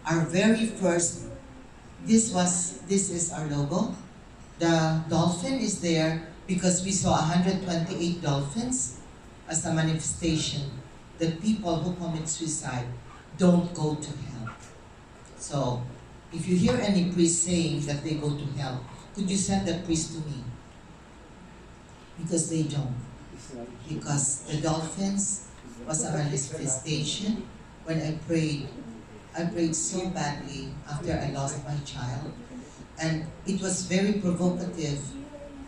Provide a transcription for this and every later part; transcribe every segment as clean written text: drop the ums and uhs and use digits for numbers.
Our very first, this is our logo. The dolphin is there because we saw 128 dolphins as a manifestation that people who commit suicide don't go to hell. So, if you hear any priest saying that they go to hell, could you send that priest to me? Because they don't. Because the dolphins was a manifestation. When I prayed so badly after I lost my child. And it was very provocative.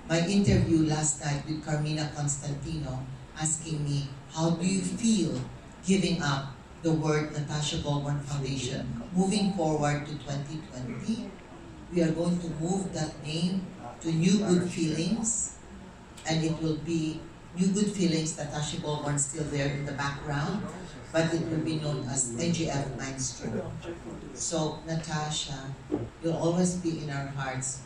My interview last night with Carmina Constantino asking me, how do you feel giving up the word Natasha Goldborn Foundation? Moving forward to 2020, we are going to move that name to New Good Feelings, and it will be New Good Feelings, Natasha Goldborn still there in the background, but it will be known as NGF Maestro. So, Natasha, you'll always be in our hearts,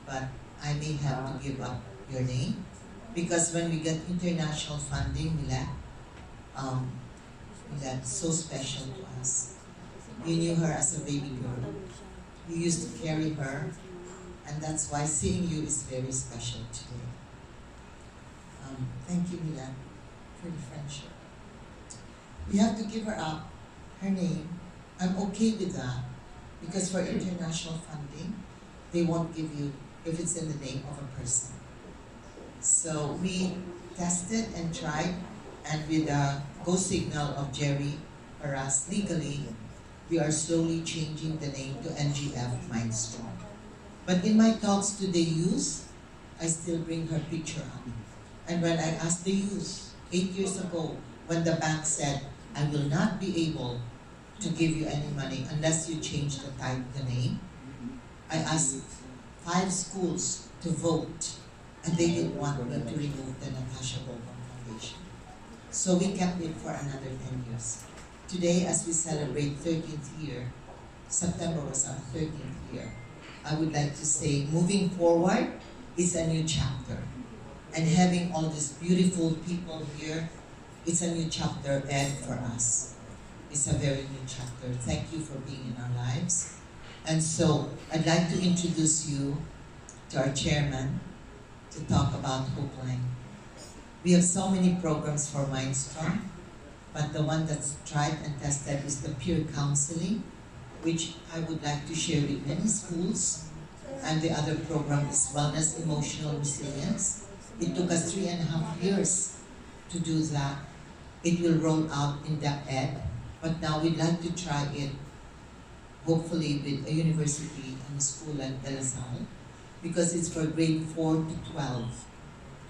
but I may have to give up your name because when we get international funding, Milad, so special to us. You knew her as a baby girl. You used to carry her, and that's why seeing you is very special today. Thank you, Milad, for the friendship. We have to give her up, her name. I'm okay with that because for international funding, they won't give you if it's in the name of a person. So we tested and tried, and with the go signal of Jerry Paras legally, we are slowly changing the name to NGF Maestro. But in my talks to the youth, I still bring her picture up. And when I asked the youth 8 years ago, when the bank said, I will not be able to give you any money unless you change the name, I asked 5 schools to vote, and they didn't want me to remove the Natasha Goldborn Foundation. So we kept it for another 10 years. Today, as we celebrate 13th year, September was our 13th year, I would like to say, moving forward is a new chapter. And having all these beautiful people here, it's a new chapter, Ed, for us. It's a very new chapter. Thank you for being in our lives. And so, I'd like to introduce you to our chairman to talk about Hopeline. We have so many programs for Mindstrong, but the one that's tried and tested is the peer counseling, which I would like to share with many schools. And the other program is Wellness Emotional Resilience. It took us 3.5 years to do that. It will roll out in the ed, but now we'd like to try it, hopefully with a university and a school like De La Salle, because it's for grade 4 to 12.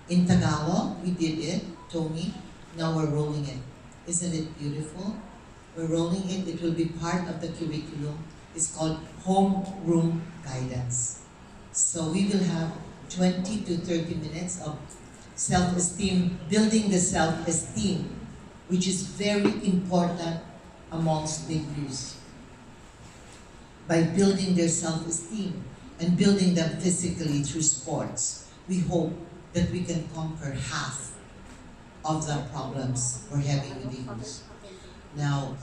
In Tagalog, we did it, Tony, now we're rolling it. Isn't it beautiful? We're rolling it, it will be part of the curriculum. It's called Homeroom Guidance. So we will have 20 to 30 minutes of self-esteem, building the self-esteem, which is very important amongst the youth. By building their self-esteem and building them physically through sports, we hope that we can conquer half of the problems we're having with the youth. Now,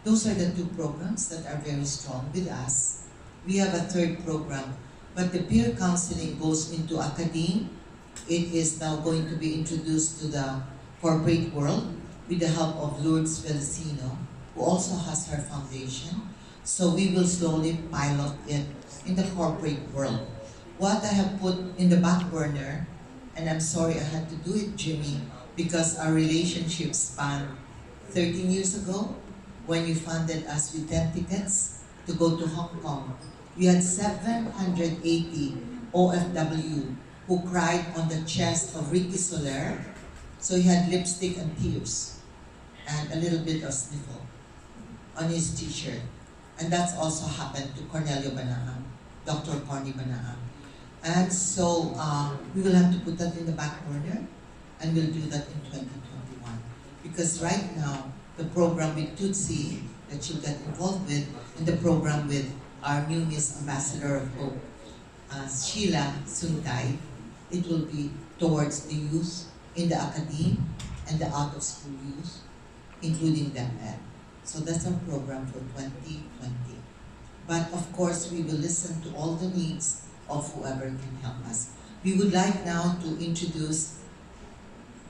those are the 2 programs that are very strong with us. We have a 3rd program, but the peer counseling goes into academe. It is now going to be introduced to the corporate world with the help of Lourdes Felicino, who also has her foundation. So we will slowly pilot it in the corporate world. What I have put in the back burner, and I'm sorry I had to do it, Jimmy, because our relationship spanned 13 years ago when you funded us with 10 tickets to go to Hong Kong. We had 780 OFW who cried on the chest of Ricky Soler. So he had lipstick and tears and a little bit of sniffle on his t-shirt. And that's also happened to Cornelio Banaam, Dr. Corny Banaam. And so we will have to put that in the back burner, and we'll do that in 2021. Because right now, the program with Tutsi that she'll get involved with, and the program with our new Miss Ambassador of Hope, Sheila Suntay, it will be towards the youth in the academe and the out-of-school youth, including them ed. So that's our program for 2020. But of course, we will listen to all the needs of whoever can help us. We would like now to introduce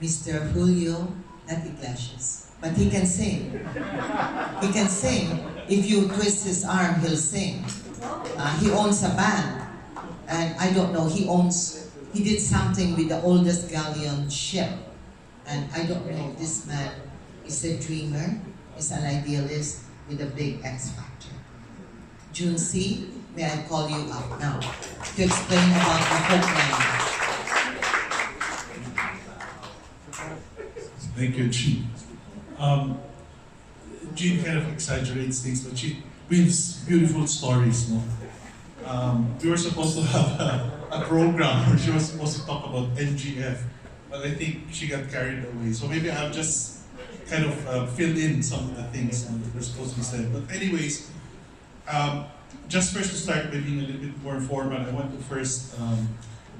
Mr. Julio, not Iglesias, but he can sing. He can sing. If you twist his arm, he'll sing. He owns a band, and I don't know, he did something with the oldest galleon ship, and I don't know, this man is a dreamer, is an idealist with a big X factor. June C., may I call you up now to explain about the Hopeland. Thank you, Jean. Jean kind of exaggerates things, but she weaves beautiful stories. No? We were supposed to have a program where she was supposed to talk about NGF, but I think she got carried away. So maybe I'll just kind of fill in some of the things that were supposed to be said. But anyways, just first to start by being a little bit more formal, I want to first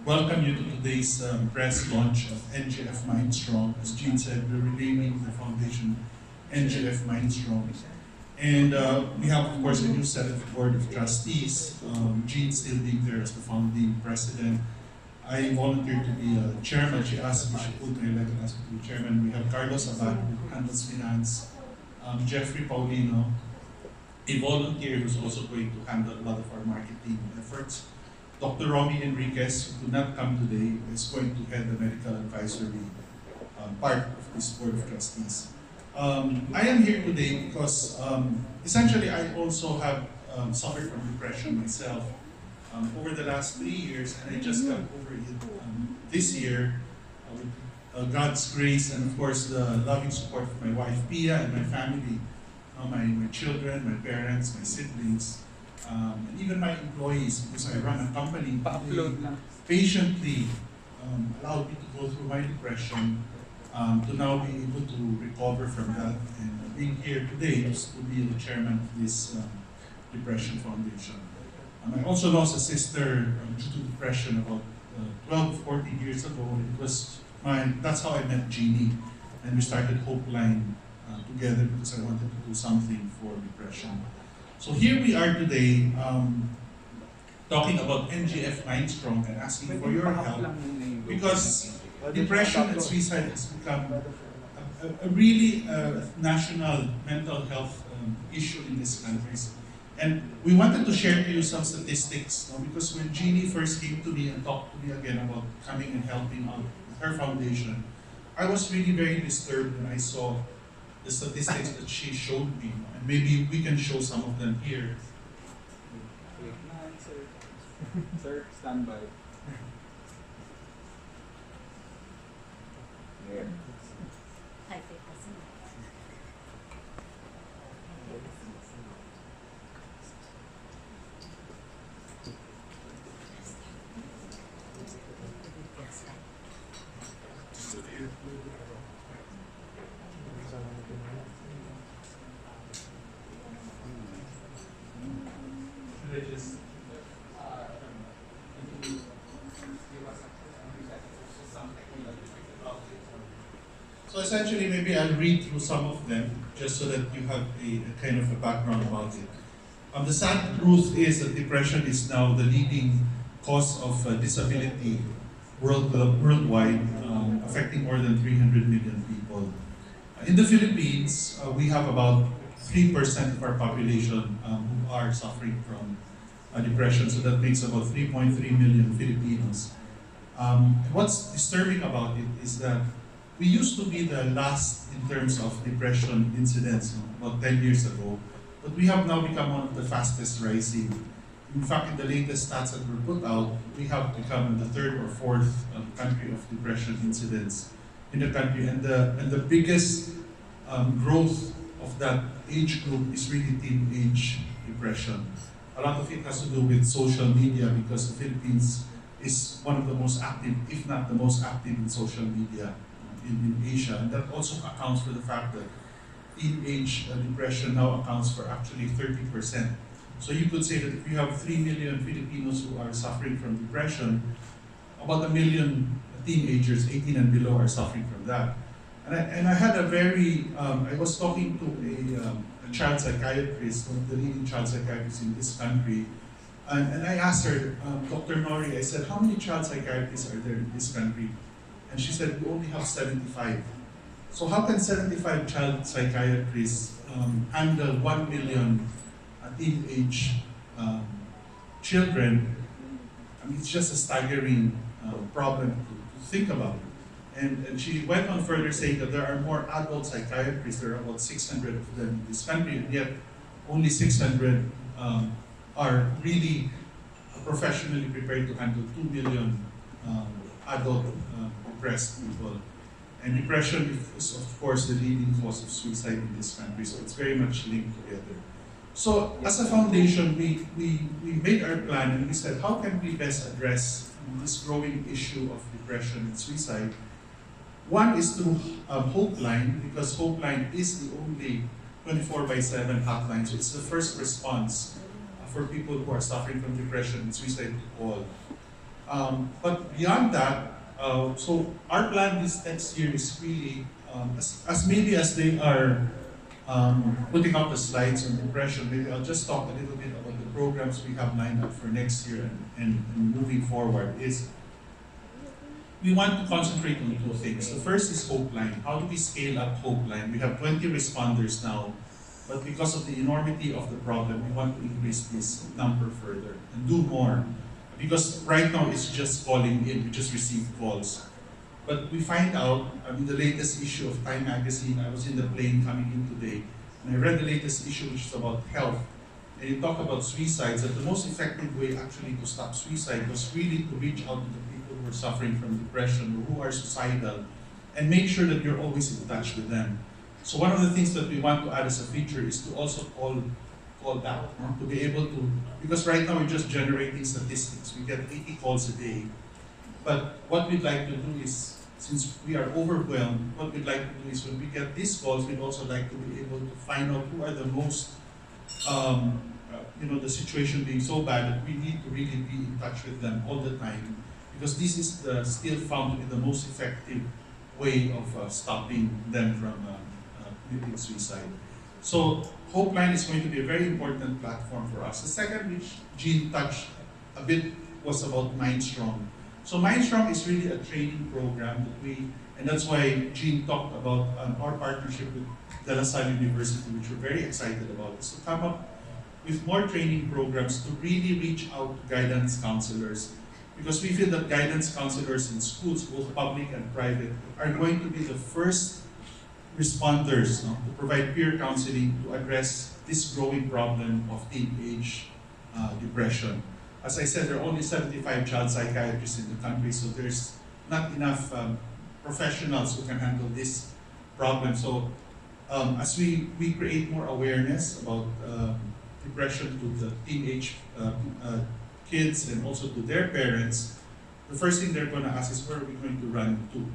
welcome you to today's press launch of NGF Mind Strong. As Jean said, we're renaming the foundation NGF Mind Strong. And we have, of course, a new set of board of trustees. Jean still being there as the founding president. I volunteered to be a chairman. She asked me, she put my leg and asked me to be chairman. We have Carlos Abad, who handles finance, Jeffrey Paulino, a volunteer who's also going to handle a lot of our marketing efforts. Dr. Romy Enriquez, who could not come today, is going to head the medical advisory part of this board of trustees. I am here today because essentially I also have suffered from depression myself over the last 3 years, and I just got over it this year with God's grace and of course the loving support of my wife Pia and my family, my children, my parents, my siblings, and even my employees, because I run a company. They patiently allowed me to go through my depression, to now be able to recover from that, and being here today is to be the chairman of this Depression Foundation. I also lost a sister due to depression about 12, 14 years ago. That's how I met Jeannie, and we started Hopeline together because I wanted to do something for depression. So here we are today, talking about NGF Mind Strong and asking for your help, because depression and suicide has become a really national mental health issue in this country. And we wanted to share to you some statistics, because when Jeannie first came to me and talked to me again about coming and helping out with her foundation, I was really very disturbed when I saw the statistics that she showed me. And maybe we can show some of them here. Sir, stand by. There. So essentially, maybe I'll read through some of them just so that you have a kind of a background about it. The sad truth is that depression is now the leading cause of disability worldwide, affecting more than 300 million people. In the Philippines, we have about 3% of our population who are suffering from depression, so that makes about 3.3 million Filipinos. What's disturbing about it is that we used to be the last in terms of depression incidents about 10 years ago, but we have now become one of the fastest rising. In fact, in the latest stats that were put out, we have become the third or fourth country of depression incidents in the country, and the biggest growth of that age group is really teenage depression. A lot of it has to do with social media, because the Philippines is one of the most active, if not the most active, in social media in Asia, and that also accounts for the fact that teenage depression now accounts for actually 30%. So you could say that if you have 3 million Filipinos who are suffering from depression, about 1 million teenagers 18 and below are suffering from that. And I had a very, I was talking to a a child psychiatrist, one of the leading child psychiatrists in this country. And I asked her, Dr. Nori, I said, how many child psychiatrists are there in this country? And she said, we only have 75. So how can 75 child psychiatrists handle 1 million teenage children? I mean, it's just a staggering problem to think about. And she went on further saying that there are more adult psychiatrists, there are about 600 of them in this country, and yet only 600 are really professionally prepared to handle 2 million adult depressed people. And depression is, of course, the leading cause of suicide in this country, so it's very much linked together. So, as a foundation, we made our plan and we said, how can we best address this growing issue of depression and suicide? One is through Hopeline, because Hopeline is the only 24/7 hotline, so it's the first response for people who are suffering from depression and suicide to call. But beyond that, so our plan this next year is really, as maybe as they are putting up the slides on depression, maybe I'll just talk a little bit about the programs we have lined up for next year and moving forward. Is we want to concentrate on two things. The first is Hopeline. How do we scale up Hopeline? We have 20 responders now, but because of the enormity of the problem, we want to increase this number further and do more. Because right now it's just calling in, we just receive calls. But we find out, I mean, the latest issue of Time magazine, I was in the plane coming in today, and I read the latest issue which is about health. And it talked about suicides, that the most effective way actually to stop suicide was really to reach out to the people who are suffering from depression or who are suicidal, and make sure that you're always in touch with them. So one of the things that we want to add as a feature is to also call back, to be able to, because right now we're just generating statistics. We get 80 calls a day. But what we'd like to do is, since we are overwhelmed, what we'd like to do is when we get these calls, we'd also like to be able to find out who are the most, the situation being so bad that we need to really be in touch with them all the time, because this is still found to be the most effective way of stopping them from committing suicide. So Hopeline is going to be a very important platform for us. The second, which Jean touched a bit, was about Mindstrong. So Mindstrong is really a training program that and that's why Jean talked about our partnership with De La Salle University, which we're very excited about, is to come up with more training programs to really reach out to guidance counselors. Because we feel that guidance counselors in schools, both public and private, are going to be the first responders to provide peer counseling to address this growing problem of teenage depression. As I said, there are only 75 child psychiatrists in the country, so there's not enough professionals who can handle this problem. So as we create more awareness about depression to the teenage kids and also to their parents, the first thing they're going to ask is, where are we going to run to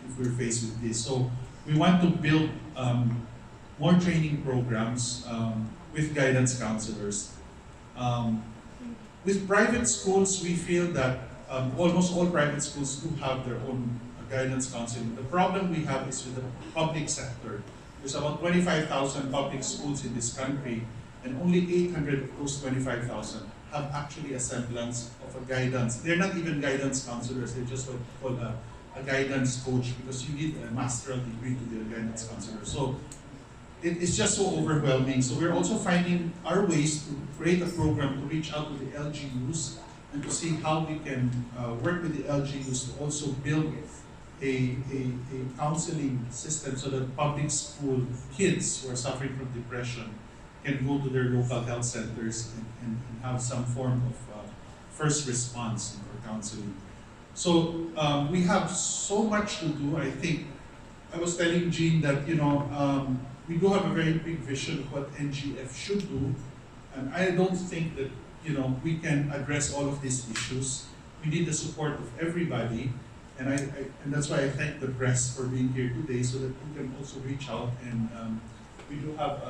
if we're faced with this? So we want to build more training programs with guidance counselors. With private schools, we feel that almost all private schools do have their own guidance counseling. The problem we have is with the public sector. There's about 25,000 public schools in this country, and only 800 of those 25,000 have actually a semblance of a guidance. They're not even guidance counselors, they're just what we call a guidance coach, because you need a master's degree to be a guidance counselor. So it's just so overwhelming. So we're also finding our ways to create a program to reach out to the LGUs and to see how we can work with the LGUs to also build a counseling system so that public school kids who are suffering from depression can go to their local health centers and have some form of first response for counseling. So we have so much to do. I think I was telling Jean that we do have a very big vision of what NGF should do, and I don't think that we can address all of these issues. We need the support of everybody, and that's why I thank the press for being here today, so that we can also reach out and we do have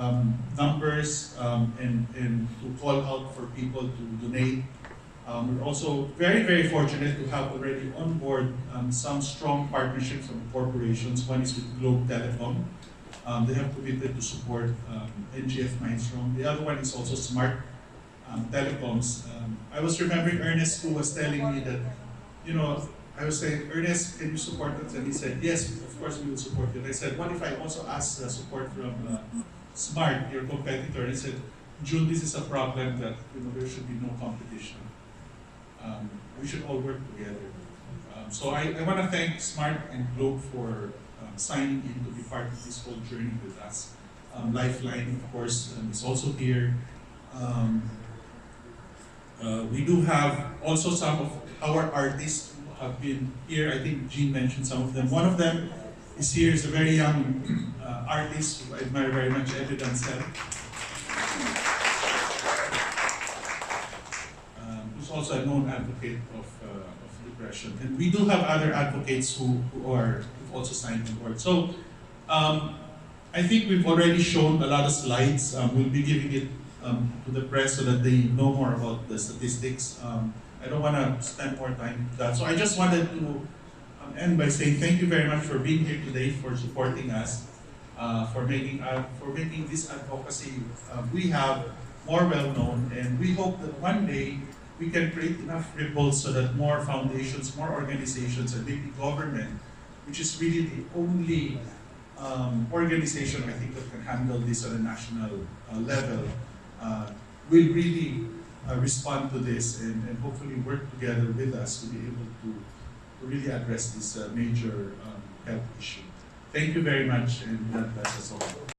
numbers and to call out for people to donate. We're also very, very fortunate to have already on board some strong partnerships from corporations. One is with Globe Telecom. They have committed to support NGF Mindstrong. The other one is also Smart Telecoms. I was remembering Ernest who was telling me that, I was saying, Ernest, can you support us? And he said, yes, of course we will support you. And I said, what if I also ask support from Smart, your competitor? And he said, June, this is a problem that there should be no competition. We should all work together. So I want to thank Smart and Globe for signing in to be part of this whole journey with us. Lifeline, of course, is also here. We do have also some of our artists who have been here. I think Jean mentioned some of them. One of them is here, is a very young artist who I admire very much, Eddie Dancel. Who's also a known advocate of depression. And we do have other advocates who are also signed on board. So I think we've already shown a lot of slides. We'll be giving it to the press so that they know more about the statistics. I don't want to spend more time with that. So I just wanted to end by saying thank you very much for being here today, for supporting us, for making this advocacy we have more well known, and we hope that one day we can create enough ripples so that more foundations, more organizations, and maybe government, which is really the only organization I think that can handle this on a national level, will really respond to this and hopefully work together with us to be able to really address this major health issue. Thank you very much, and God bless us all.